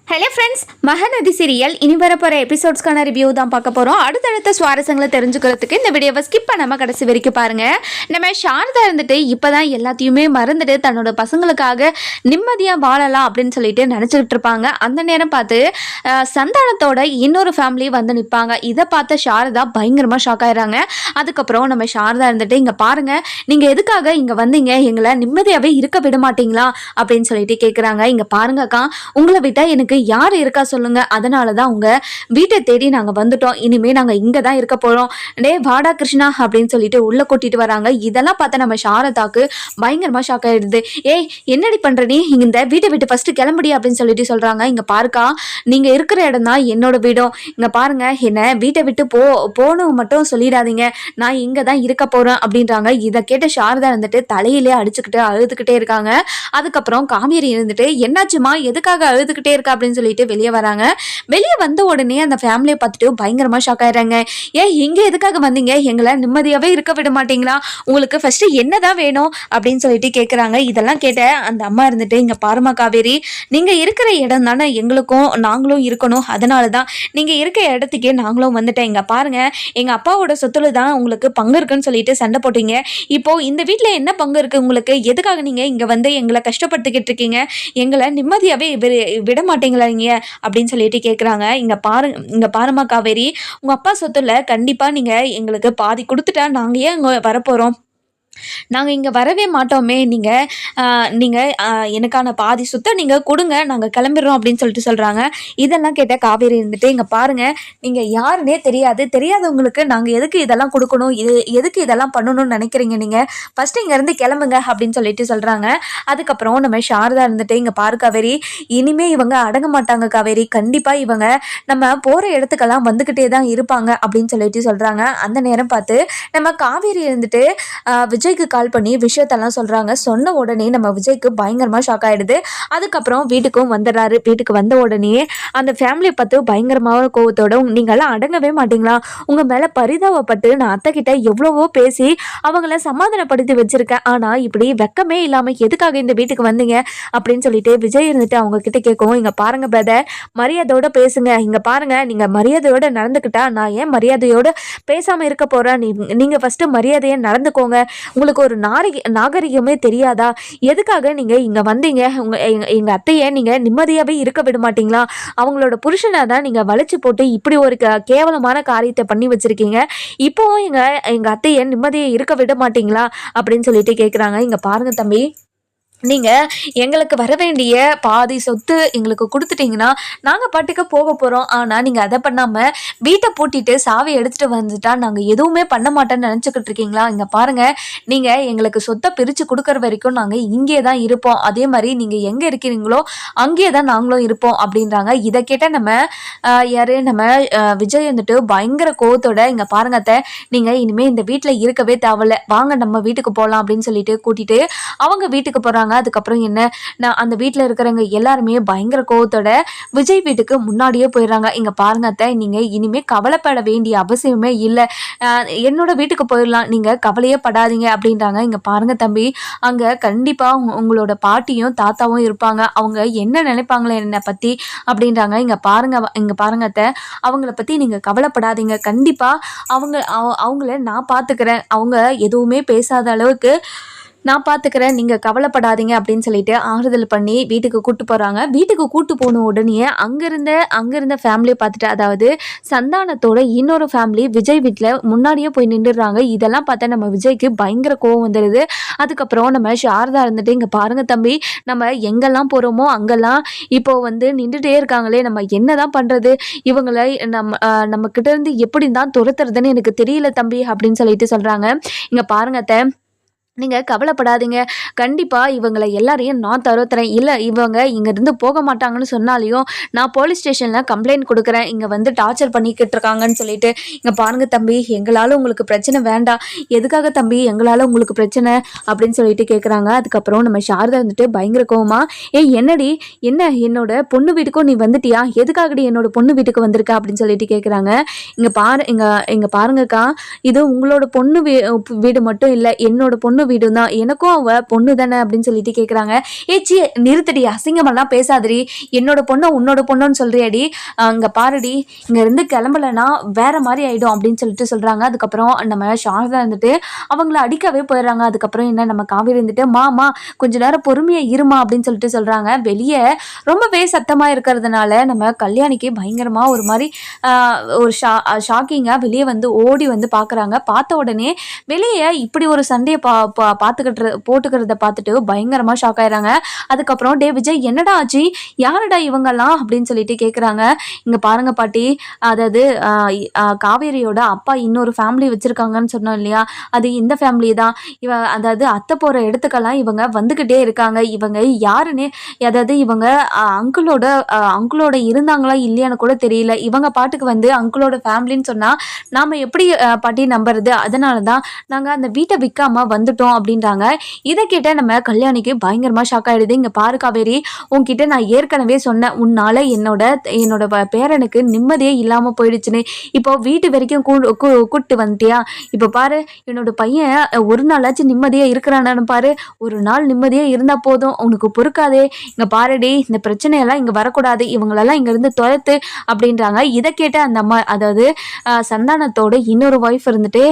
Hello friends, Mahanadi serial இனி வரப்போகிற எபிசோட்ஸ்க்கான review தான் பார்க்க போகிறோம். அடுத்தடுத்த சுவாரஸ்யங்களை தெரிஞ்சுக்கிறதுக்கு இந்த வீடியோவை ஸ்கிப் பண்ணாமல் கடைசி வரைக்கும் பாருங்கள். நம்ம சாரதா இருந்துட்டு இப்போ தான் எல்லாத்தையுமே மறந்துட்டு தன்னோட பசங்களுக்காக நிம்மதியாக வாழலாம் அப்படின்னு சொல்லிட்டு நினச்சிக்கிட்டு இருப்பாங்க. அந்த நேரம் பார்த்து சந்தானத்தோட இன்னொரு ஃபேமிலி வந்து நிற்பாங்க. இதை பார்த்த சாரதா பயங்கரமாக ஷாக் ஆயிடுறாங்க. அதுக்கப்புறம் நம்ம சாரதா இருந்துட்டு இங்கே பாருங்கள், நீங்கள் எதுக்காக இங்கே வந்தீங்க, எங்களை நிம்மதியாகவே இருக்க விட மாட்டீங்களா அப்படின்னு சொல்லிட்டு கேட்குறாங்க. இங்கே பாருங்கக்கா, உங்களை விட்டால் எனக்கு யார் இருக்கா சொல்லுங்க, அதனால தான் உங்க வீட்டை தேடி நாங்க வந்துட்டோம். இனிமே நாங்க இங்க தான் இருக்க போறோம். டே வாடா கிருஷ்ணா அப்படின்னு சொல்லிட்டு உள்ள கூட்டிட்டு வராங்க. இதெல்லாம் பார்த்தா நம்ம சாரதாக்கு பயங்கரமா ஷாக் ஆயிடுது. ஏய் என்னடி பண்ற நீ, இந்த வீட்டை விட்டு ஃபர்ஸ்ட் கிளம்புடி அப்படின்னு சொல்லிட்டு சொல்றாங்க. இங்க பாருக்கா, நீங்க இருக்கிற இடம் தான் என்னோட வீடும். இங்க பாருங்க, என்ன வீட்டை விட்டு போகணும் மட்டும் சொல்லிடாதீங்க, நான் இங்க தான் இருக்க போறேன் அப்படின்றாங்க. இதை கேட்ட சாரதா இருந்துட்டு தலையிலே அடிச்சுக்கிட்டு அழுதுகிட்டே இருக்காங்க. அதுக்கப்புறம் காவேரி இருந்துட்டு என்னாச்சுமா, எதுக்காக அழுதுகிட்டே இருக்கா அப்படின்னு சொல்லிட்டு வெளியே வராங்க. வெளியே வந்த உடனே அந்த ஃபேமிலியை பார்த்துட்டு பயங்கரமா ஷாக் ஆயிடுறாங்க. ஏன் இங்க எதுக்காக வந்தீங்க, எங்களை நிம்மதியாவே இருக்க விட மாட்டீங்களா, உங்களுக்கு ஃபர்ஸ்ட் என்னதான் வேணும் அப்படின்னு சொல்லிட்டு கேட்குறாங்க. இதெல்லாம் கேட்ட அந்த அம்மா இருந்துட்டு இங்க பாருமா காவேரி, நீங்க இருக்கிற இடம் தானே எங்களுக்கும் நாங்களும் இருக்கணும், அதனால தான் நீங்க இருக்க இடத்துக்கே நாங்களும் வந்துட்டேன். இங்க பாருங்க, எங்க அப்பாவோட சொத்துல தான் உங்களுக்கு பங்கு இருக்குன்னு சொல்லிட்டு சண்டை போட்டீங்க. இப்போ இந்த வீட்டுல என்ன பங்கு இருக்கு உங்களுக்கு, எதுக்காக நீங்க இங்க வந்து எங்களை கஷ்டப்படுத்திக்கிட்டு இருக்கீங்க, எங்களை நிம்மதியாவே விட மாட்டீங்களா அப்படின்னு சொல்லிட்டு கேட்குறாங்க. இங்க பாருமா காவேரி, உங்க அப்பா சொத்துல கண்டிப்பா நீங்க எங்களுக்கு பாதி கொடுத்துட்டா நாங்க ஏன் இங்க வரப்போறோம், நாங்கள் இங்கே வரவே மாட்டோமே, நீங்கள் எனக்கான பாதி சுத்த நீங்கள் கொடுங்க, நாங்கள் கிளம்பிடுறோம் அப்படின்னு சொல்லிட்டு சொல்கிறாங்க. இதெல்லாம் கேட்ட காவேரி இருந்துட்டு இங்கே பாருங்கள், நீங்கள் யாருன்னே தெரியாதவங்களுக்கு நாங்கள் எதுக்கு இதெல்லாம் கொடுக்கணும், எதுக்கு இதெல்லாம் பண்ணணும்னு நினைக்கிறீங்க, நீங்கள் ஃபஸ்ட்டு இங்கேருந்து கிளம்புங்க அப்படின்னு சொல்லிட்டு சொல்கிறாங்க. அதுக்கப்புறம் நம்ம சாரதா இருந்துட்டு இங்கே பாரு காவேரி, இனிமே இவங்க அடங்க மாட்டாங்க காவேரி, கண்டிப்பாக இவங்க நம்ம போகிற இடத்துக்கெல்லாம் வந்துக்கிட்டே தான் இருப்பாங்க அப்படின்னு சொல்லிட்டு சொல்கிறாங்க. அந்த நேரம் பார்த்து நம்ம காவேரி இருந்துட்டு விஜய்க்கு கால் பண்ணி விஷயத்தெல்லாம் சொல்கிறாங்க. சொன்ன உடனே நம்ம விஜய்க்கு பயங்கரமாக ஷாக் ஆகிடுது. அதுக்கப்புறம் வீட்டுக்கும் வந்துடுறாரு. வீட்டுக்கு வந்த உடனே அந்த ஃபேமிலியை பார்த்து பயங்கரமாக கோவத்தோட, நீங்கள்லாம் அடங்கவே மாட்டீங்களா, உங்கள் மேலே பரிதாபப்பட்டு நான் அத்தை கிட்ட எவ்வளவோ பேசி அவங்கள சமாதானப்படுத்தி வச்சுருக்கேன், ஆனால் இப்படி வெக்கமே இல்லாமல் எதுக்காக இந்த வீட்டுக்கு வந்தீங்க அப்படின்னு சொல்லிட்டு விஜய் இருந்துட்டு அவங்க கிட்ட கேட்கவும், இங்கே பாருங்கள் பிரதர், மரியாதையோட பேசுங்க, இங்கே பாருங்கள், நீங்கள் மரியாதையோடு நடந்துக்கிட்டா நான் ஏன் மரியாதையோடு பேசாமல் இருக்க போகிறேன், நீங்கள் ஃபஸ்ட்டு மரியாதையை நடந்துக்கோங்க, உங்களுக்கு ஒரு நாகரிகமே தெரியாதா, எதுக்காக நீங்கள் இங்கே வந்தீங்க, எங்கள் அத்தையை நீங்கள் நிம்மதியாகவே இருக்க விட மாட்டீங்களா, அவங்களோட புருஷனை தான் நீங்கள் வளைச்சு போட்டு இப்படி ஒரு கேவலமான காரியத்தை பண்ணி வச்சுருக்கீங்க, இப்போவும் எங்கள் அத்தையை நிம்மதியை இருக்க விட மாட்டீங்களா அப்படின்னு சொல்லிட்டு கேட்குறாங்க. இங்கே பாருங்கள் தம்பி, நீங்கள் எங்களுக்கு வர வேண்டிய பாதி சொத்து எங்களுக்கு கொடுத்துட்டீங்கன்னா நாங்கள் பாட்டுக்கு போக போகிறோம், ஆனால் நீங்கள் அதை பண்ணாமல் வீட்டை பூட்டிட்டு சாவி எடுத்துகிட்டு வந்துட்டா நாங்கள் எதுவுமே பண்ண மாட்டேன்னு நினச்சிக்கிட்டு இருக்கீங்களா, இங்கே பாருங்கள், நீங்கள் எங்களுக்கு சொத்தை பிரித்து கொடுக்குற வரைக்கும் நாங்கள் இங்கே தான் இருப்போம், அதே மாதிரி நீங்கள் எங்கே இருக்கிறீங்களோ அங்கேயே தான் நாங்களும் இருப்போம் அப்படின்றாங்க. இதை கேட்டால் நம்ம விஜய் வந்துட்டு பயங்கர கோவத்தோட, இங்கே பாருங்க அத்தை, நீங்கள் இனிமேல் இந்த வீட்டில் இருக்கவே தேவையில்ல, வாங்க நம்ம வீட்டுக்கு போகலாம் அப்படின்னு சொல்லிட்டு கூட்டிகிட்டு அவங்க வீட்டுக்கு போகிறாங்க. அதுக்கப்புறம் நான் அந்த வீட்டில் இருக்கிறவங்க எல்லாருமே பயங்கர கோவத்தோட விஜய் வீட்டுக்கு முன்னாடியே போயிடுறாங்க. இங்க பாருங்க அத்தை, நீங்க இனிமே கவலைப்பட வேண்டிய அவசியமே இல்லை, என்னோட வீட்டுக்கு போயிடலாம், நீங்க கவலையே படாதீங்க அப்படின்றாங்க. இங்க பாருங்க தம்பி, அங்க கண்டிப்பா உங்களோட பாட்டியும் தாத்தாவும் இருப்பாங்க, அவங்க என்ன நினைப்பாங்களே என்னை பத்தி அப்படின்றாங்க. இங்க பாருங்க அத்தை, அவங்கள பத்தி நீங்க கவலைப்படாதீங்க, கண்டிப்பா அவங்கள நான் பாத்துக்கிறேன், அவங்க எதுவுமே பேசாத அளவுக்கு நான் பார்த்துக்கிறேன், நீங்கள் கவலைப்படாதீங்க அப்படின்னு சொல்லிட்டு ஆறுதல் பண்ணி வீட்டுக்கு கூட்டு போகிறாங்க. வீட்டுக்கு கூட்டு போன உடனே அங்கேருந்த ஃபேமிலியை பார்த்துட்டு, அதாவது சந்தானத்தோட இன்னொரு ஃபேமிலி விஜய் வீட்டில் முன்னாடியே போய் நின்றுடுறாங்க. இதெல்லாம் பார்த்தா நம்ம விஜய்க்கு பயங்கர கோவம் வந்துடுது. அதுக்கப்புறம் நம்ம சாரதா இருந்துட்டு, இங்கே பாருங்கள் தம்பி, நம்ம எங்கெல்லாம் போகிறோமோ அங்கெல்லாம் இப்போ வந்து நின்றுட்டே இருக்காங்களே, நம்ம என்ன தான் பண்ணுறது, இவங்களை நம்மக்கிட்ட இருந்து எப்படி தான் துரத்துறதுன்னு எனக்கு தெரியல தம்பி அப்படின்னு சொல்லிட்டு சொல்கிறாங்க. இங்கே பாருங்க அத்தை, நீங்கள் கவலைப்படாதீங்க, கண்டிப்பாக இவங்களை எல்லாரையும் நான் தரத்துறேன், இல்லை இவங்க இங்கேருந்து போக மாட்டாங்கன்னு சொன்னாலையும் நான் போலீஸ் ஸ்டேஷனில் கம்ப்ளைண்ட் கொடுக்குறேன், இங்கே வந்து டார்ச்சர் பண்ணிக்கிட்டு இருக்காங்கன்னு சொல்லிட்டு. இங்கே பாருங்கள் தம்பி, எங்களால் உங்களுக்கு பிரச்சனை வேண்டாம், எதுக்காக தம்பி எங்களால் உங்களுக்கு பிரச்சனை அப்படின்னு சொல்லிட்டு கேட்குறாங்க. அதுக்கப்புறம் நம்ம சாரதா வந்துட்டு பயங்கர கோவமா, என்னடி என்னோட பொண்ணு வீட்டுக்கும் நீ வந்துட்டியா, எதுக்காகடி என்னோட பொண்ணு வீட்டுக்கு வந்திருக்க அப்படின்னு சொல்லிட்டு கேட்குறாங்க. இங்கே பாருங்கக்கா, இது உங்களோட பொண்ணு வீடு மட்டும் இல்லை, என்னோட பொண்ணு வீடும் தான், எனக்கும் அவ பொண்ணு தானே அப்படின்னு சொல்லிட்டு கேட்குறாங்க. ஏச்சி நிறுத்தடி, அசிங்கமெல்லாம் பேசாதடி, என்னோட பொண்ணை உன்னோட பொண்ணுன்னு சொல்றியாடி, அங்கே பாருடி, இங்கே இருந்து கிளம்பலைன்னா வேற மாதிரி ஆயிடும் அப்படின்னு சொல்லிட்டு சொல்கிறாங்க. அதுக்கப்புறம் நம்ம சாரதா இருந்துட்டு அவங்கள அடிக்கவே போயிடுறாங்க. அதுக்கப்புறம் என்ன நம்ம காவேரி இருந்துட்டு மாமா கொஞ்ச நேரம் பொறுமையாக இருமா அப்படின்னு சொல்லிட்டு சொல்கிறாங்க. வெளியே ரொம்பவே சத்தமாக இருக்கிறதுனால நம்ம கல்யாணிக்கு பயங்கரமாக ஒரு மாதிரி ஒரு ஷாக்கிங்காக வெளியே வந்து ஓடி வந்து பார்க்குறாங்க. பார்த்த உடனே வெளியே இப்படி ஒரு சண்டையை போட்டுக்கிறத பார்த்துட்டு பயங்கரமாக ஷாக் ஆயிடுறாங்க. அதுக்கப்புறம் டே விஜய் என்னடா ஆச்சு, யாரடா இவங்கெல்லாம் அப்படின்னு சொல்லிட்டு கேட்குறாங்க. இங்கே பாருங்க பாட்டி, அதாவது காவேரியோட அப்பா இன்னொரு ஃபேமிலி வச்சுருக்காங்கன்னு சொன்னோம் இல்லையா, அது இந்த ஃபேமிலி தான். அதாவது அத்தை போகிற இடத்துக்கெல்லாம் இவங்க வந்துக்கிட்டே இருக்காங்க. இவங்க யாருன்னு, அதாவது இவங்க அங்கிளோட இருந்தாங்களா இல்லையான்னு கூட தெரியல. இவங்க பாட்டுக்கு வந்து அங்கிளோட ஃபேமிலின்னு சொன்னால் நாம் எப்படி பாட்டி நம்புறது, அதனால தான் நாங்கள் அந்த வீட்டை விற்காமல் வந்துட்டோம் அப்படின்றாங்க. இதை கேட்ட நம்ம கல்யாணிக்கு பயங்கரமாக ஷாக் ஆகிடுது. இங்கே பாரு காவேரி, உன்கிட்ட நான் ஏற்கனவே சொன்னேன், உன்னால் என்னோட பேரனுக்கு நிம்மதியே இல்லாமல் போயிடுச்சுன்னு. இப்போ வீட்டு வரைக்கும் கூப்பிட்டு வந்துட்டியா, இப்போ பாரு என்னோட பையன் ஒரு நாளாச்சும் நிம்மதியாக இருக்கிறானான்னு பாரு, ஒரு நாள் நிம்மதியாக இருந்தால் போதும், உனக்கு பொறுக்காதே. இங்கே பாருடி, இந்த பிரச்சனையெல்லாம் இங்கே வரக்கூடாது, இவங்களெல்லாம் இங்கேருந்து துரத்து அப்படின்றாங்க. இதை கேட்ட அந்த அம்மா, அதாவது சந்தானத்தோட இன்னொரு ஒய்ஃப் இருந்துட்டு,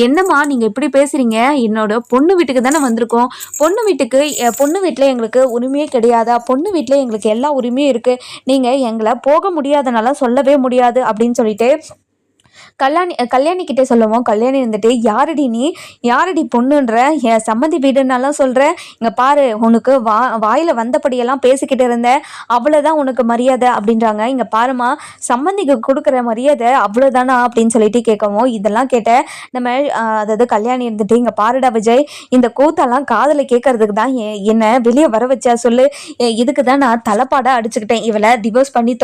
என்னம்மா நீங்கள் இப்படி பேசுகிறீங்க, என்னோட பொண்ணு வீட்டுக்கு தானே வந்திருக்கோம், பொண்ணு வீட்டில் எங்களுக்கு உரிமையே கிடையாதா, பொண்ணு வீட்டில் எங்களுக்கு எல்லா உரிமையும் இருக்குது, நீங்கள் எங்களை போக முடியாதனால சொல்லவே முடியாது அப்படின்னு சொல்லிட்டு கல்யாணி கிட்டே சொல்லுவோம். கல்யாணி இருந்துட்டு யாரடி பொண்ணுன்ற, என் சம்மந்தி வீடுன்னாலாம் சொல்கிற, இங்கே பாரு உனக்கு வாயில் வந்தபடியெல்லாம் பேசிக்கிட்டு இருந்தேன், அவ்வளோதான் உனக்கு மரியாதை அப்படின்றாங்க. இங்கே பாருமா, சம்மந்திக்கு கொடுக்குற மரியாதை அவ்வளோதானா அப்படின்னு சொல்லிட்டு கேட்கவும், இதெல்லாம் கேட்ட நம்ம அதாவது கல்யாணி இருந்துட்டு, இங்கே பாருடா விஜய், இந்த கூத்தெல்லாம் காதில் கேட்கறதுக்கு தான் என்னை வெளியே வர வச்சா சொல்லு, இதுக்கு தான் நான் தலைப்பாடாக அடிச்சுக்கிட்டேன், இவளை டிவோர்ஸ் பண்ணி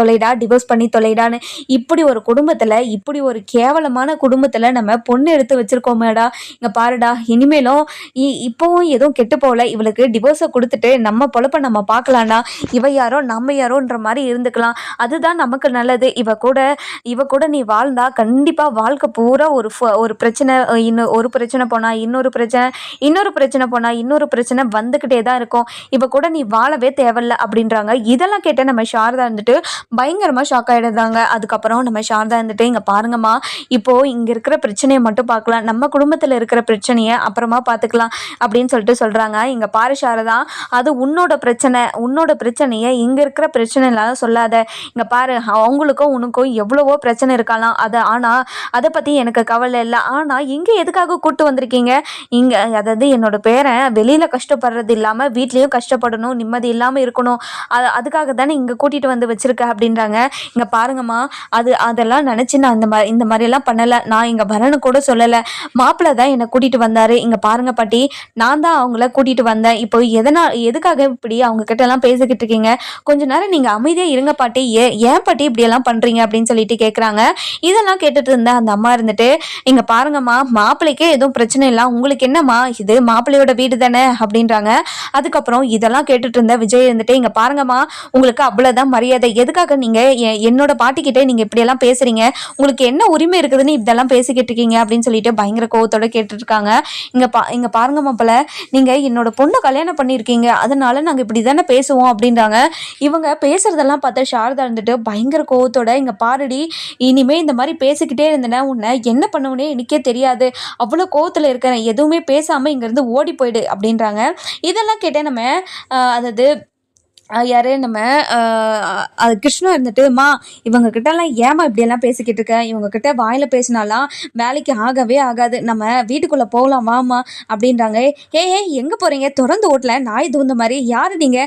தொலைடான்னு. இப்படி ஒரு குடும்பத்தில், இப்படி ஒரு கேவலமான குடும்பத்தில் நம்ம பொண்ணு எடுத்து வச்சிருக்கோமேடா, இங்கே பாருடா, இனிமேலும் இப்போவும் எதுவும் கெட்டு போகல, இவளுக்கு டிவோர்ஸை கொடுத்துட்டு நம்ம பொழப்ப நம்ம பார்க்கலாம்டா, இவ யாரோ நம்ம யாரோன்ற மாதிரி இருந்துக்கலாம், அதுதான் நமக்கு நல்லது. இவ கூட நீ வாழ்ந்தா கண்டிப்பாக வாழ்க்கை பூரா ஒரு பிரச்சனை, ஒரு பிரச்சனை போனால் இன்னொரு பிரச்சனை போனால் இன்னொரு பிரச்சனை வந்துக்கிட்டே தான் இருக்கும், இவ கூட நீ வாழவே தேவையில்ல அப்படின்றாங்க. இதெல்லாம் கேட்ட நம்ம சாரதா இருந்துட்டு பயங்கரமாக ஷாக் ஆகிடுறாங்க. அதுக்கப்புறம் நம்ம சாரதா இருந்துட்டு, இங்கே பாருங்கம்மா, இப்போ இங்க இருக்கிற பிரச்சனையை மட்டும் பார்க்கலாம், நம்ம குடும்பத்தில் இருக்கிற பிரச்சனையை அப்புறமா பார்த்துக்கலாம் அப்படின்னு சொல்லிட்டு சொல்றாங்க. இங்க பாரு சாரதா, அது உன்னோட பிரச்சனையை இங்க இருக்கிற பிரச்சனை இல்லாத சொல்லாத, இங்க பாரு அவங்களுக்கும் உனக்கும் எவ்வளவோ பிரச்சனை இருக்கலாம், அதை பத்தி எனக்கு கவலை இல்லை, ஆனா இங்க எதுக்காக கூட்டு வந்திருக்கீங்க, இங்க அதாவது என்னோட பேரன் வெளியில கஷ்டப்படுறது இல்லாம வீட்லயும் கஷ்டப்படணும், நிம்மதி இல்லாம இருக்கணும், அதுக்காக தானே இங்க கூட்டிட்டு வந்து வச்சிருக்க அப்படின்றாங்க. இங்க பாருங்கம்மா, அதெல்லாம் நினைச்சு நான் இந்த மாதிரியெல்லாம் பண்ணலை, நான் இங்கே வரேன்னு கூட சொல்லலை, மாப்பிள்ளை தான் என்னை கூட்டிகிட்டு வந்தார், இங்கே பாருங்க பாட்டி, நான் தான் அவங்கள கூட்டிகிட்டு வந்தேன், இப்போ எதுக்காக இப்படி அவங்க கிட்டலாம் பேசிக்கிட்டு இருக்கீங்க, கொஞ்ச நேரம் நீங்கள் அமைதியாக இருங்க பாட்டி, ஏன் பாட்டி இப்படியெல்லாம் பண்ணுறீங்க அப்படின்னு சொல்லிட்டு கேட்குறாங்க. இதெல்லாம் கேட்டுட்டு இருந்தேன் அந்த அம்மா இருந்துட்டு, இங்கே பாருங்கம்மா, மாப்பிள்ளைக்கே எதுவும் பிரச்சனை இல்லை, உங்களுக்கு என்னம்மா, இது மாப்பிள்ளையோட வீடு தானே அப்படின்றாங்க. அதுக்கப்புறம் இதெல்லாம் கேட்டுட்டு இருந்த விஜய் இருந்துட்டு, இங்கே பாருங்கம்மா, உங்களுக்கு அவ்வளோதான் மரியாதை, எதுக்காக நீங்கள் என்னோட பாட்டிக்கிட்டே நீங்கள் இப்படியெல்லாம் பேசுகிறீங்க, உங்களுக்கு என்ன உரிமை இருக்குதுன்னு இதெல்லாம் பேசிக்கிட்டு இருக்கீங்க அப்படின்னு சொல்லிட்டு பயங்கர கோவத்தோட கேட்டுட்டு இருக்காங்க. இங்க பாருங்க மாப்பிள்ள, நீங்க என்னோட பொண்ணை கல்யாணம் பண்ணியிருக்கீங்க, அதனால நாங்க இப்படி தானே பேசுவோம் அப்படின்றாங்க. இவங்க பேசுறதெல்லாம் பார்த்தா சாரதா இருந்துட்டு பயங்கர கோவத்தோட, இங்க பாருடி, இனிமே இந்த மாதிரி பேசிக்கிட்டே இருந்தேன்னா உன்னை என்ன பண்ணுவனே எனக்கே தெரியாது, அவ்வளோ கோவத்தில் இருக்கிறேன், எதுவுமே பேசாம இங்க இருந்து ஓடி போயிடு அப்படின்றாங்க. இதெல்லாம் கேட்டேன் நம்ம அதாவது யாரு நம்ம கிருஷ்ணா இருந்துட்டு, இவங்க கிட்டலாம் ஏமா இப்படியெல்லாம் பேசிக்கிட்டு இருக்க, இவங்க கிட்ட வாயில பேசினாலாம் வேலைக்கு ஆகவே ஆகாது, நம்ம வீட்டுக்குள்ள போகலாம் வாமா அப்படின்றாங்க. எங்க போறீங்க, திறந்து ஓட்டல நாய் தூந்த மாதிரி, யாரு நீங்க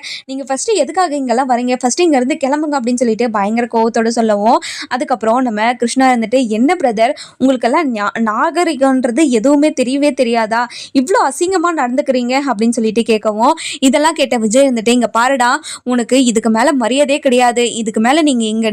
ஃபர்ஸ்ட் எதுக்காக இங்கெல்லாம் வரீங்க, ஃபர்ஸ்ட் இங்க இருந்து கிளம்புங்க அப்படின்னு சொல்லிட்டு பயங்கர கோவத்தோட சொல்லவும், அதுக்கப்புறம் நம்ம கிருஷ்ணா இருந்துட்டு, என்ன பிரதர் உங்களுக்கெல்லாம் நாகரிகன்றது எதுவுமே தெரியவே தெரியாதா, இவ்வளோ அசிங்கமா நடந்துக்கிறீங்க அப்படின்னு சொல்லிட்டு கேட்கவும், இதெல்லாம் கேட்ட விஜய் இருந்துட்டு, இங்க பாருடா, உனக்கு இதுக்கு மேல மரியாதையே கிடையாது, இதுக்கு மேல நீங்க இங்க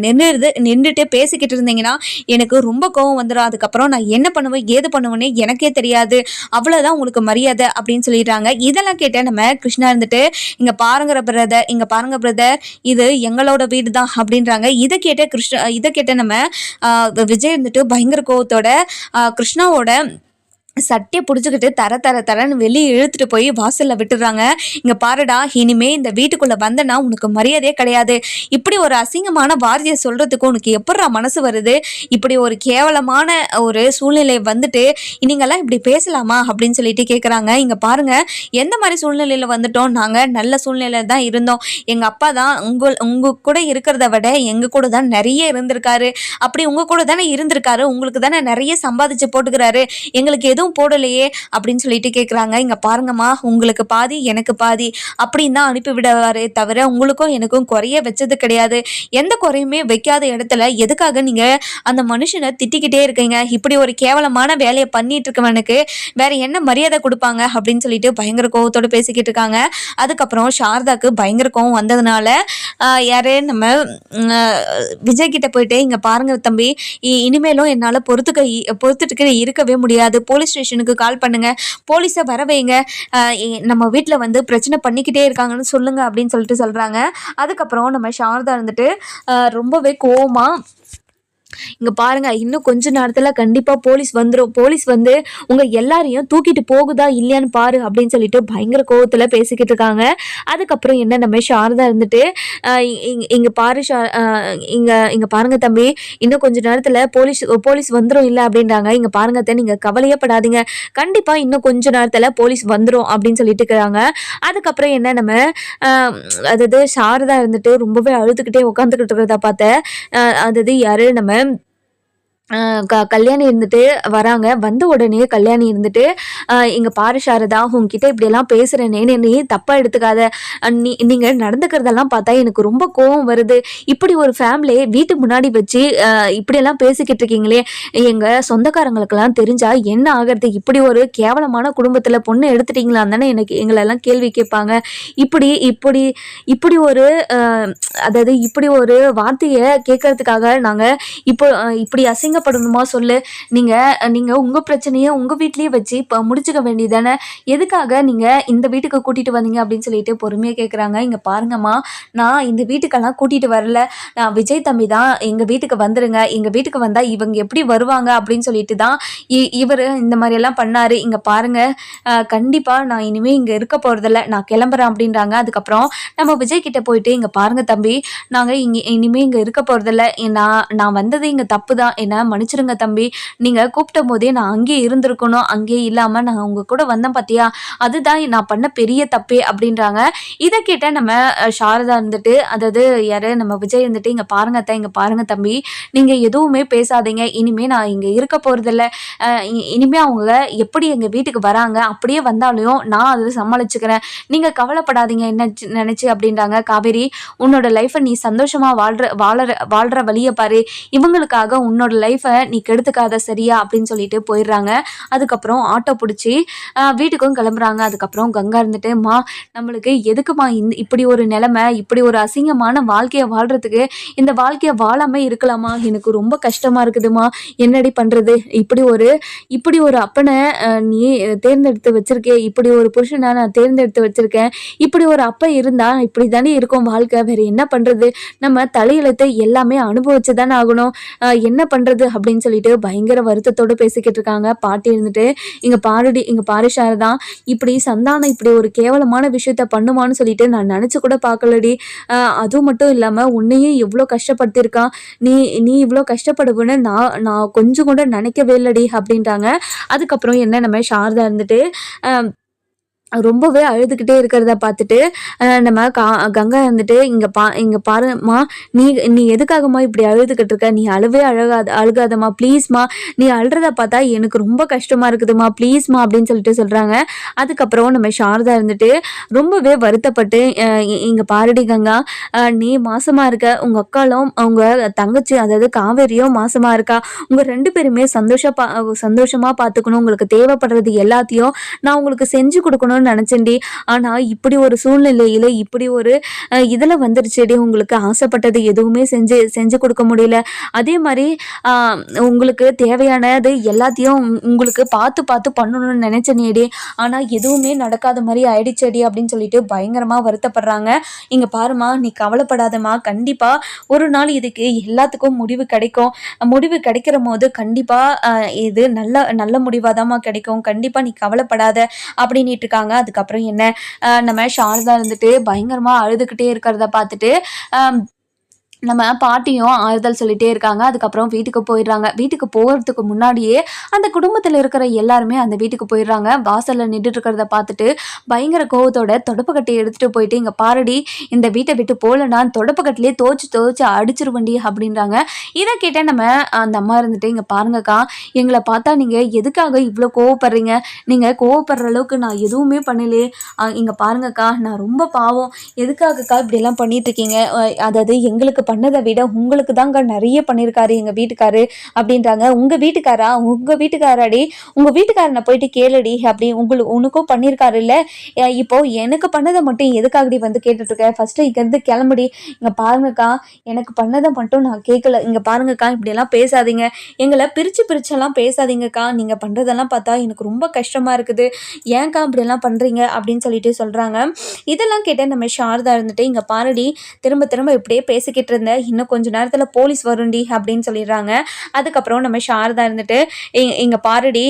நின்றுட்டு பேசிக்கிட்டு இருந்தீங்கன்னா எனக்கு ரொம்ப கோவம் வந்துடும், அதுக்கப்புறம் நான் என்ன பண்ணுவேன் ஏது பண்ணுவேன்னு எனக்கே தெரியாது, அவ்வளவுதான் உங்களுக்கு மரியாதை அப்படின்னு சொல்லிடுறாங்க. இதெல்லாம் கேட்ட நம்ம கிருஷ்ணா இருந்துட்டு, இங்க பாருங்க பிரதர், இது எங்களோட வீடு தான் அப்படின்றாங்க. இதை கேட்ட நம்ம விஜய் இருந்துட்டு பயங்கர கோவத்தோட கிருஷ்ணாவோட சட்டையை பிடிச்சிக்கிட்டு தர தர தரன்னு வெளியே இழுத்துட்டு போய் வாசல்ல விட்டுறாங்க. இங்க பாருடா, இனிமே இந்த வீட்டுக்குள்ள வந்தனா உனக்கு மரியாதையே கிடையாது. இப்படி ஒரு அசிங்கமான வார்த்தையை சொல்றதுக்கு உனக்கு எப்படிடா மனசு வருது? இப்படி ஒரு கேவலமான ஒரு சூழ்நிலை வந்துட்டு நீங்கெல்லாம் இப்படி பேசலாமா அப்படின்னு சொல்லிட்டு கேட்குறாங்க. இங்க பாருங்க, எந்த மாதிரி சூழ்நிலையில வந்துட்டோம், நாங்க நல்ல சூழ்நிலையில தான் இருந்தோம். எங்க அப்பா தான் உங்க கூட இருக்கிறத விட எங்க கூட தான் நிறைய இருந்திருக்காரு. அப்படி உங்க கூட தானே இருந்திருக்காரு, உங்களுக்கு தானே நிறைய சம்பாதிச்சு போட்டுக்கிறாரு, எங்களுக்கு எதுவும் போடலையே அப்படின்னு சொல்லிட்டு கேட்குறாங்க. இங்க பாருங்கம்மா, உங்களுக்கு பாதி எனக்கு பாதி அப்படின்னு தான் அனுப்பி விடுவாரே தவிர உங்களுக்கும் எனக்கும் குறைய வச்சது கிடையாது. எந்த குறையுமே வைக்காத இடத்துல எதுக்காக நீங்க அந்த மனுஷனை திட்டிக்கிட்டே இருக்கீங்க? இப்படி ஒரு கேவலமான வேலையை பண்ணிட்டு இருக்கவனுக்கு வேற என்ன மரியாதை கொடுப்பாங்க அப்படின்னு சொல்லிட்டு பயங்கர கோவத்தோட பேசிக்கிட்டு இருக்காங்க. அதுக்கப்புறம் சாரதாக்கு பயங்கர கோவம் வந்ததுனால யாரு நம்ம விஜய் கிட்ட போயிட்டு, இங்க பாருங்க தம்பி, இனிமேலும் என்னால பொறுத்துட்டு இருக்கவே முடியாது. போலீஸ் ஸ்டேஷனுக்கு கால் பண்ணுங்க, போலீஸை வர வைங்க, நம்ம வீட்டில் வந்து பிரச்சனை பண்ணிக்கிட்டே இருக்காங்கன்னு சொல்லுங்க அப்படின்னு சொல்லிட்டு சொல்றாங்க. அதுக்கப்புறம் நம்ம சாரதா இருந்துட்டு ரொம்பவே கோவமா, இங்க பாருங்க, இன்னும் கொஞ்ச நேரத்துல கண்டிப்பா போலீஸ் வந்துடும், போலீஸ் வந்து உங்க எல்லாரையும் தூக்கிட்டு போகுதா இல்லையான்னு பாரு அப்படின்னு சொல்லிட்டு பயங்கர கோவத்துல பேசிக்கிட்டு இருக்காங்க. அதுக்கப்புறம் என்ன, நம்ம சாரதா இருந்துட்டு இங்க பாரு இங்க பாருங்க தம்பி, இன்னும் கொஞ்ச நேரத்துல போலீஸ் வந்துடும் இல்ல அப்படின்றாங்க. இங்க பாருங்க, நீங்க கவலையே படாதீங்க, கண்டிப்பா இன்னும் கொஞ்ச நேரத்துல போலீஸ் வந்துடும் அப்படின்னு சொல்லிட்டு இருக்காங்க. அதுக்கப்புறம் என்ன, நம்ம அதாவது சாரதா இருந்துட்டு ரொம்பவே அழுதுகிட்டே உட்காந்துக்கிட்டு இருக்கிறத பார்த்தேன். அதாவது யாரு, நம்ம கல்யாணி இருந்துட்டு வராங்க. வந்த உடனே கல்யாணி இருந்துட்டு, இங்க பாரு சாரதா, உங்ககிட்ட இப்படியெல்லாம் பேசுறேனே, நீ தப்பா எடுத்துக்காத, நீங்க நடந்துக்கிறதெல்லாம் பார்த்தா எனக்கு ரொம்ப கோவம் வருது. இப்படி ஒரு ஃபேமிலி வீட்டு முன்னாடி வச்சு இப்படியெல்லாம் பேசிக்கிட்டு இருக்கீங்களே, எங்க சொந்தக்காரங்களுக்கெல்லாம் தெரிஞ்சா என்ன ஆகிறது? இப்படி ஒரு கேவலமான குடும்பத்துல பொண்ணு எடுத்துட்டீங்களான்னு தானே எனக்கு எங்களெல்லாம் கேள்வி கேட்பாங்க. இப்படி இப்படி இப்படி ஒரு அதாவது இப்படி ஒரு வார்த்தையை கேட்கறதுக்காக நாங்க இப்போ இப்படி அசிங்கப்படணுமா சொல்லு? நீங்க உங்க பிரச்சனையை உங்க வீட்லயே வச்சு இப்போ முடிச்சுக்க வேண்டியதானே? எதுக்காக நீங்க இந்த வீட்டுக்கு கூட்டிட்டு வந்தீங்க அப்படின்னு சொல்லிட்டு பொறுமையா கேட்குறாங்க. இங்க பாருங்கம்மா, நான் இந்த வீட்டுக்கெல்லாம் கூட்டிட்டு வரல, நான் விஜய் தம்பி தான் எங்க வீட்டுக்கு வந்துருங்க, எங்க வீட்டுக்கு வந்தா இவங்க எப்படி வருவாங்க அப்படின்னு சொல்லிட்டு தான் இவர் இந்த மாதிரி எல்லாம் பண்ணாரு. இங்க பாருங்க, கண்டிப்பா நான் இனிமே இங்க இருக்க போறதில்ல, நான் கிளம்புறேன் அப்படின்றாங்க. அதுக்கப்புறம் நம்ம விஜய் கிட்ட போயிட்டு, இங்க பாருங்க தம்பி, நாங்க இனிமே இங்க இருக்க போறதில்ல, நான் வந்தது இங்க தப்பு தான், என்ன மன்னிச்சிருங்க தம்பி, நீங்க கூப்பிட்ட போதே நான் அங்கேயே இருந்திருக்கணும், அங்கேயே இல்லாம நான் உங்க கூட வந்தேன் பாத்தியா, அதுதான் நான் பண்ண பெரிய தப்பே அப்படின்றாங்க. இதை கேட்ட நம்ம சாரதா இருந்துட்டு, அதாவது யாரு, நம்ம விஜய் இருந்துட்டு, இங்க பாருங்க தம்பி, நீங்க எதுவுமே பேசாதீங்க, இனிமே நான் இங்க இருக்க போறதில்ல, இனிமே அவங்க எப்படி எங்க வீட்டுக்கு வராங்க, அப்படியே வந்தாலும் நான் அதை சமாளிச்சுக்கிறேன், நீங்க கவலைப்படாதீங்க என்ன நினைச்சு அப்படின்றாங்க. காவேரி, உன்னோட லைஃபை நீ சந்தோஷமா வாழ்ற வழியை பாரு, இவங்களுக்காக உன்னோட லைஃபை நீ கெடுத்துக்காத சரியா அப்படின்னு சொல்லிட்டு போயிடுறாங்க. அதுக்கப்புறம் ஆட்டோ பிடிச்சி வீட்டுக்கும் கிளம்புறாங்க. அதுக்கப்புறம் கங்கா இருந்துட்டு, மா, நம்மளுக்கு எதுக்குமா இப்படி ஒரு நிலைமை, இப்படி ஒரு அசிங்கமான வாழ்க்கையை வாழ்றதுக்கு இந்த வாழ்க்கையை வாழாம இருக்கலாமா? எனக்கு ரொம்ப கஷ்டமா இருக்குதுமா, என்னடி பண்றது? இப்படி ஒரு அப்பனை நீ தேர்ந்தெடுத்து வச்சிருக்கே, இப்படி ஒரு புருஷனை நான் தேர்ந்தெடுத்து வச்சிருக்கேன், இப்படி ஒரு அப்பா இருந்தா இப்படி தானே இருக்கும் வாழ்க்கை, வேற என்ன பண்றது? நம்ம தலையெழுத்தை எல்லாமே அனுபவிச்சு தானே ஆகணும், என்ன பண்றது அப்படின்னு சொல்லிட்டு பயங்கர வருத்தத்தோடு பேசிக்கிட்டு இருக்காங்க. பாட்டி இருந்துட்டு, இங்க பாரு சாரதா, இப்படி சந்தானம் இப்படி ஒரு கேவலமான விஷயத்த பண்ணுவான்னு சொல்லிட்டு நான் நினைச்சு கூட பார்க்கலடி, அதுவும் மட்டும் இல்லாம உன்னையும் எவ்வளோ கஷ்டப்படுத்திருக்கான், நீ இவ்வளோ கஷ்டப்படுவேன்னு நான் கொஞ்சம் கூட நினைக்கவே இல்லடி அப்படின்றாங்க. அதுக்கப்புறம் என்ன, நம்ம சாரதா இருந்துட்டு ரொம்பவே அழுதுகிட்டே இருக்கிறத பார்த்துட்டு நம்ம கங்கா இருந்துட்டு, இங்க பாருமா, நீ எதுக்காகமா இப்படி அழுதுகிட்டு இருக்க, நீ அழுகாதம்மா ப்ளீஸ்மா, நீ அழுறத பார்த்தா எனக்கு ரொம்ப கஷ்டமா இருக்குதுமா ப்ளீஸ்மா அப்படின்னு சொல்லிட்டு சொல்றாங்க. அதுக்கப்புறம் நம்ம சாரதா இருந்துட்டு ரொம்பவே வருத்தப்பட்டு, இங்க பாருடி கங்கா, நீ மாசமா இருக்க, உங்க அக்காலும் அவங்க தங்கச்சி அதாவது காவேரியும் மாசமா இருக்கா, உங்க 2 பேருமே சந்தோஷமா பார்த்துக்கணும், உங்களுக்கு தேவைப்படுறது எல்லாத்தையும் நான் உங்களுக்கு செஞ்சு கொடுக்கணும் பண்ணணும்னு நினைச்சேன்டி. ஆனா இப்படி ஒரு சூழ்நிலையில இப்படி ஒரு இதுல வந்துருச்சுடி. உங்களுக்கு ஆசைப்பட்டது எதுவுமே செஞ்சு செஞ்சு கொடுக்க முடியல. அதே மாதிரி உங்களுக்கு தேவையானது எல்லாத்தையும் உங்களுக்கு பார்த்து பார்த்து பண்ணணும்னு நினைச்சேனேடி. ஆனா எதுவுமே நடக்காத மாதிரி ஆயிடுச்சேடி அப்படின்னு சொல்லிட்டு பயங்கரமா வருத்தப்படுறாங்க. இங்க பாருமா, நீ கவலைப்படாதம்மா. கண்டிப்பா ஒரு நாள் இதுக்கு எல்லாத்துக்கும் முடிவு கிடைக்கும். முடிவு கிடைக்கிற போது கண்டிப்பா இது நல்ல நல்ல முடிவாதாம்மா கிடைக்கும். கண்டிப்பா நீ கவலைப்படாத அப்படின்ட்டு இருக்காங்க. அதுக்கப்புறம் என்ன, நம்ம சாரதா இருந்துட்டு பயங்கரமா அழுதுகிட்டே இருக்கிறத பார்த்துட்டு நம்ம பாட்டியும் ஆறுதல் சொல்லிட்டே இருக்காங்க. அதுக்கப்புறம் வீட்டுக்கு போயிடுறாங்க. வீட்டுக்கு போகிறதுக்கு முன்னாடியே அந்த குடும்பத்தில் இருக்கிற எல்லாருமே அந்த வீட்டுக்கு போயிடுறாங்க. வாசலில் நின்றுட்டு இருக்கிறத பார்த்துட்டு பயங்கர கோவத்தோட தொடப்பக்கட்டையை எடுத்துகிட்டு போயிட்டு, இங்கே பாரடி, இந்த வீட்டை விட்டு போகலன்னா தொடப்பக்கட்டிலே தோச்சு அடிச்சிருவண்டி அப்படின்றாங்க. இதை கேட்டால் நம்ம அந்த அம்மா இருந்துட்டு, இங்கே பாருங்கக்கா, எங்களை பார்த்தா நீங்கள் எதுக்காக இவ்வளோ கோவப்படுறீங்க? நீங்கள் கோவப்படுற அளவுக்கு நான் எதுவுமே பண்ணலையே. இங்கே பாருங்கக்கா, நான் ரொம்ப பாவம். எதுக்காகக்கா இப்படியெல்லாம் பண்ணிட்டுருக்கீங்க? அதாவது எங்களுக்கு பண்ணதை விட உங்களுக்கு தாங்க நிறைய பண்ணியிருக்காரு எங்கள் வீட்டுக்காரு அப்படின்றாங்க. உங்கள் வீட்டுக்காராடி, உங்கள் வீட்டுக்காரனை போயிட்டு கேளுடி அப்படி, உனக்கும் பண்ணியிருக்காரு இல்லை? இப்போ எனக்கு பண்ணதை மட்டும் எதுக்காகடி வந்து கேட்டுட்ருக்கேன்? ஃபஸ்ட்டு இங்கேருந்து கிளம்புடி. இங்கே பாருங்கக்கா, எனக்கு பண்ணதை மட்டும் நான் கேட்கல. இங்கே பாருங்கக்கா, இப்படியெல்லாம் பேசாதீங்க, எங்களை பிரிச்செல்லாம் பேசாதீங்கக்கா. நீங்கள் பண்ணுறதெல்லாம் பார்த்தா எனக்கு ரொம்ப கஷ்டமாக இருக்குது. ஏன்க்கா இப்படியெல்லாம் பண்ணுறீங்க அப்படின்னு சொல்லிட்டு சொல்கிறாங்க. இதெல்லாம் கேட்டால் நம்ம சாரதா இருந்துட்டு, இங்கே பாருடி, திரும்ப இப்படியே பேசிக்கிட்டு இருந்த, இன்னும் கொஞ்ச நேரத்தில் போலீஸ் வருண்டி அப்படின்னு சொல்லிடுறாங்க. அதுக்கப்புறம் நம்ம சாரதா இருந்துட்டு, இங்கே பாருடி,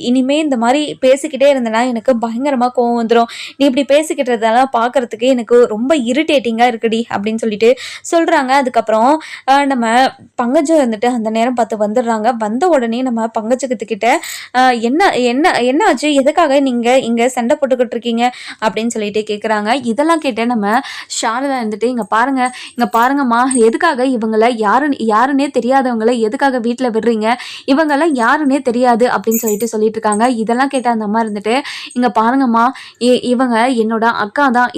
இனிமே இந்த மாதிரி பேசிக்கிட்டே இருந்தேன்னா எனக்கு பயங்கரமாக கோவம் வந்துடும். நீ இப்படி பேசிக்கிட்டதெல்லாம் பார்க்கறதுக்கு எனக்கு ரொம்ப இரிட்டேட்டிங்காக இருக்குடி அப்படின்னு சொல்லிட்டு சொல்கிறாங்க. அதுக்கப்புறம் நம்ம பங்கஜம் இருந்துட்டு அந்த நேரம் பார்த்து வந்துடுறாங்க. வந்த உடனே நம்ம பங்கஜத்துக்கிட்ட என்ன ஆச்சு, எதுக்காக நீங்கள் இங்கே சண்டை போட்டுக்கிட்டு இருக்கீங்க அப்படின்னு சொல்லிட்டு கேட்குறாங்க. இதெல்லாம் கேட்டு நம்ம சாரதா இருந்துட்டு, இங்கே பாருங்கம்மா, எதுக்காக இவங்களை யாருன்னே தெரியாதவங்களை எதுக்காக வீட்டில் விடுறீங்க? இவங்கெல்லாம் யாருன்னே தெரியாது அப்படின்னு சொல்லிட்டு இருக்காங்க. இதெல்லாம் கேட்ட அந்த அம்மா இருந்துட்டு, இங்கே பாருங்கம்மா, இவங்க என்னோட அக்கா தான்.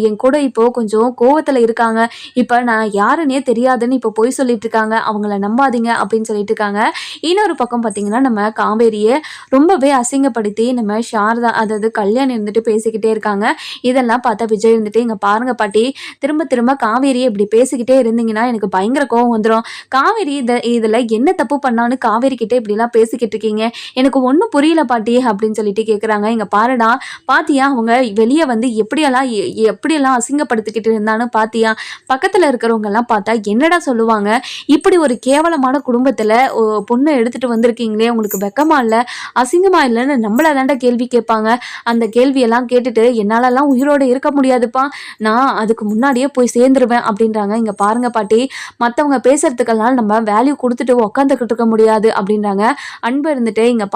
என் கூட இப்போ கொஞ்சம் கோவத்தில் இருக்காங்க. இப்போ நான் யாருன்னே தெரியாதுன்னு இப்போ போய் சொல்லிட்டு இருக்காங்க. அவங்கள நம்பாதீங்க அப்படின்னு சொல்லிட்டு இருக்காங்க. இன்னொரு பக்கம் பார்த்தீங்கன்னா, நம்ம காவேரியை ரொம்பவே அசிங்கப்படுத்தி நம்ம சாரதா, அதாவது கல்யாணம் இருந்துட்டு பேசிக்கிட்டே இருக்காங்க. இதெல்லாம் பார்த்தா விஜய் இருந்துட்டு, இங்கே பாருங்க பாட்டி, திரும்ப காவேரியை இப்படி பேசிக்கிட்டே இருந்தீங்கன்னா எனக்கு பயங்கர கோவம் வந்துடும். காவேரி இதில் என்ன தப்பு பண்ணான்னு காவேரி கிட்டே இப்படிலாம் பேசிக்கிட்டு இருக்கீங்க, எனக்கு ஒன்றும் புரியல பாட்டி அப்படின்னு சொல்லிட்டு கேட்குறாங்க. இங்கே பாருடா, பாத்தியா அவங்க வெளியே வந்து எப்படியெல்லாம் அசிங்கப்படுத்திக்கிட்டு இருந்தான்னு பாத்தியா? பக்கத்தில் இருக்கிறவங்கெல்லாம் பார்த்தா என்னடா சொல்லுவாங்க? இப்படி ஒரு கேவலமான குடும்பத்தில் பொண்ணு எடுத்துகிட்டு வந்திருக்கீங்களே, உங்களுக்கு வெக்கமா இல்லை, அசிங்கமா இல்லைன்னு நம்மள தாண்டா கேள்வி கேட்பாங்க. அந்த கேள்வியெல்லாம் கேட்டுட்டு என்னாலலாம் உயிரோடு இருக்க முடியாதுப்பா, நான் அதுக்கு முன்னாடியே போய் சேர்ந்துருவேன் அப்படின்றாங்க. இங்கே பாருங்க பாட்டி, மற்றவங்க பேசுறதுக்கெல்லாம் நம்ம வேல்யூ கொடுத்துட்டு உக்காந்துக்கிட்டு இருக்க முடியாது அப்படின்றாங்க. அன்பு இருந்துட்டு, இங்கே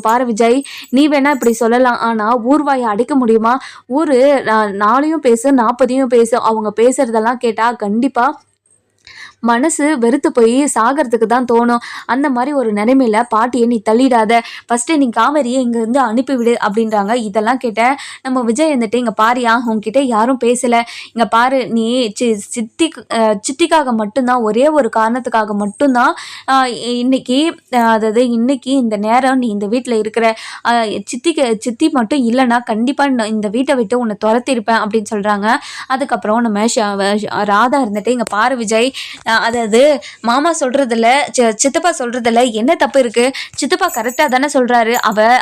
பாரு விஜய், நீ வேணா இப்படி சொல்லலாம், ஆனால் ஊர்வாயை அடிக்க முடியுமா? ஊர் 4 பேசு 40 பேசு, அவங்க பேசுறதெல்லாம் கேட்டால் கண்டிப்பாக மனசு வெறுத்து போய் சாகிறதுக்கு தான் தோணும். அந்த மாதிரி ஒரு நிலைமையில பாட்டியை நீ தள்ளிடாத, ஃபஸ்ட்டு நீ காவேரியை இங்கேருந்து அனுப்பிவிடு அப்படின்றாங்க. இதெல்லாம் கேட்ட நம்ம விஜய் வந்துட்டு, இங்கே பாரியா, உங்ககிட்ட யாரும் பேசலை, இங்கே பாரு, நீ சித்திக்காக மட்டும்தான், ஒரே ஒரு காரணத்துக்காக மட்டும்தான் இன்னைக்கு, அதாவது இன்னைக்கு இந்த நேரம் நீ இந்த வீட்டில் இருக்கிற, சித்தி மட்டும் இல்லைன்னா கண்டிப்பாக இந்த வீட்டை விட்டு உன்னை துரத்திருப்பேன் அப்படின்னு சொல்கிறாங்க. அதுக்கப்புறம் நம்ம ராதா இருந்துட்டு, இங்கே பாரு விஜய், அதாவது மாமா சொல்றதுல சித்தப்பா சொல்றதுல என்ன தப்பு இருக்கு? சித்தப்பா கரெக்டா தானே சொல்றாரு.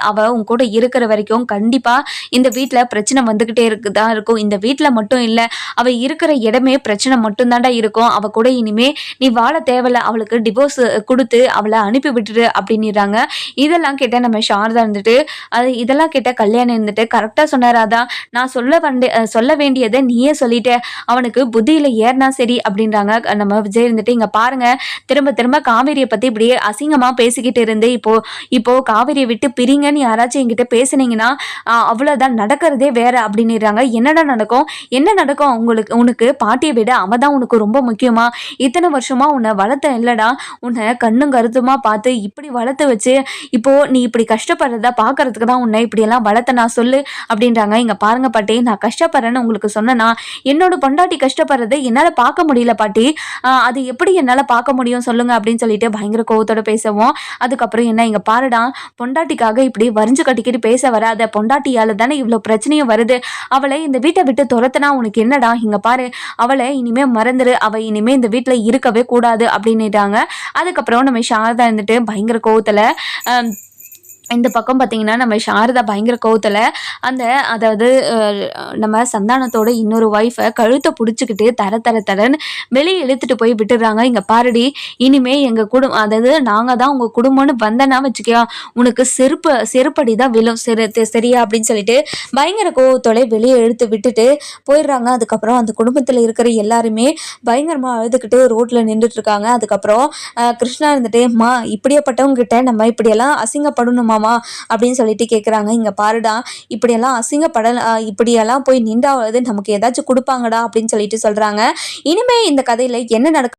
அவ உன் கூட இருக்கிற வரைக்கும் கண்டிப்பா இந்த வீட்டுல பிரச்சனை வந்துகிட்டே இருக்குதான் இருக்கும். இந்த வீட்டுல மட்டும் இல்ல, அவ இருக்கிற இடமே பிரச்சனை மட்டும் தாண்டா இருக்கும். அவ கூட இனிமே நீ வாழ தேவையில்ல, அவளுக்கு டிவோர்ஸ் கொடுத்து அவளை அனுப்பி விட்டுரு அப்படின்னுறாங்க. இதெல்லாம் கேட்ட நம்ம சாரதா இருந்துட்டு, இதெல்லாம் கேட்ட கல்யாணம் இருந்துட்டு, கரெக்டா சொன்னாராதா, நான் சொல்ல வேண்டியதை நீயே சொல்லிட்ட, அவனுக்கு புத்தியில ஏறினா சரி அப்படின்றாங்க. நம்ம விஜய் இருந்துட்டு, இங்க பாருங்க, திரும்ப காவேரியை பத்தி இப்படியே அசிங்கமா பேசிக்கிட்டு இருந்து இப்போ காவேரியை விட்டு பிரிங்கன்னு யாராச்சும் என்கிட்ட பேசுனீங்கன்னா அவ்வளவுதான், நடக்கிறதே வேற அப்படின்னுறாங்க. என்னடா நடக்கும்? என்ன நடக்கும்? உனக்கு பாட்டியை விட அவதான் உனக்கு ரொம்ப முக்கியமா? இத்தனை வருஷமா உன்னை வளர்த்த இல்லடா, உன்னை கண்ணும் கருத்துமா பார்த்து இப்படி வளர்த்து வச்சு இப்போ நீ இப்படி கஷ்டப்படுறத பாக்குறதுக்கு தான் உன்னை இப்படியெல்லாம் வளர்த்த நான் சொல்லு அப்படின்றாங்க. இங்க பாருங்க பாட்டி, நான் கஷ்டப்படுறேன்னு உங்களுக்கு சொன்னேன்னா, என்னோட பொண்டாட்டி கஷ்டப்படுறதை என்னால பார்க்க முடியல பாட்டி, அது எப்படி என்னால் பார்க்க முடியும் சொல்லுங்க அப்படின்னு சொல்லிட்டு பயங்கர கோவத்தோட பேசவும், அதுக்கப்புறம் என்ன இங்கே பாருடா, பொண்டாட்டிக்காக இப்படி வரிஞ்சு கட்டிக்கிட்டு பேச வராத, பொண்டாட்டியால் தானே இவ்வளோ பிரச்சனையும் வருது, அவளை இந்த வீட்டை விட்டு துரத்துனா உனக்கு என்னடா, இங்கே பாரு அவளை இனிமே மறந்துரு, அவள் இனிமே இந்த வீட்டில் இருக்கவே கூடாது அப்படின்னுட்டாங்க. அதுக்கப்புறம் நம்ம சாரதா இருந்துட்டு பயங்கர கோவத்தில் இந்த பக்கம் பார்த்தீங்கன்னா நம்ம சாரதா பயங்கர கோவத்தில் அதாவது நம்ம சந்தானத்தோட இன்னொரு ஒய்ஃபை கழுத்தை பிடிச்சிக்கிட்டு தரன்னு வெளியே இழுத்துட்டு போய் விட்டுடுறாங்க. இங்கே பாருடி, இனிமே எங்கள் குடும்பம், அதாவது நாங்கள் தான் உங்கள் குடும்பம்னு வந்தனா வச்சுக்கியா, உனக்கு செருப்படி தான் விழும் சரியா அப்படின்னு சொல்லிட்டு பயங்கர கோவத்தோட வெளியே இழுத்து விட்டுட்டு போயிடுறாங்க. அதுக்கப்புறம் அந்த குடும்பத்தில் இருக்கிற எல்லாருமே பயங்கரமாக அழுதுகிட்டு ரோட்டில் நின்றுட்டு இருக்காங்க. அதுக்கப்புறம் கிருஷ்ணா இருந்துட்டு, மா இப்படியேப்பட்டவங்க கிட்ட நம்ம இப்படியெல்லாம் அசிங்கப்படணுமா அப்படின்னு சொல்லிட்டு கேட்குறாங்க. இங்கே பாருடா, இப்படியெல்லாம் போய் நின்றாவது நமக்கு ஏதாச்சும் கொடுப்பாங்கடா அப்படின்னு சொல்லிட்டு சொல்கிறாங்க. இனிமே இந்த கதையில் என்ன நடக்கும்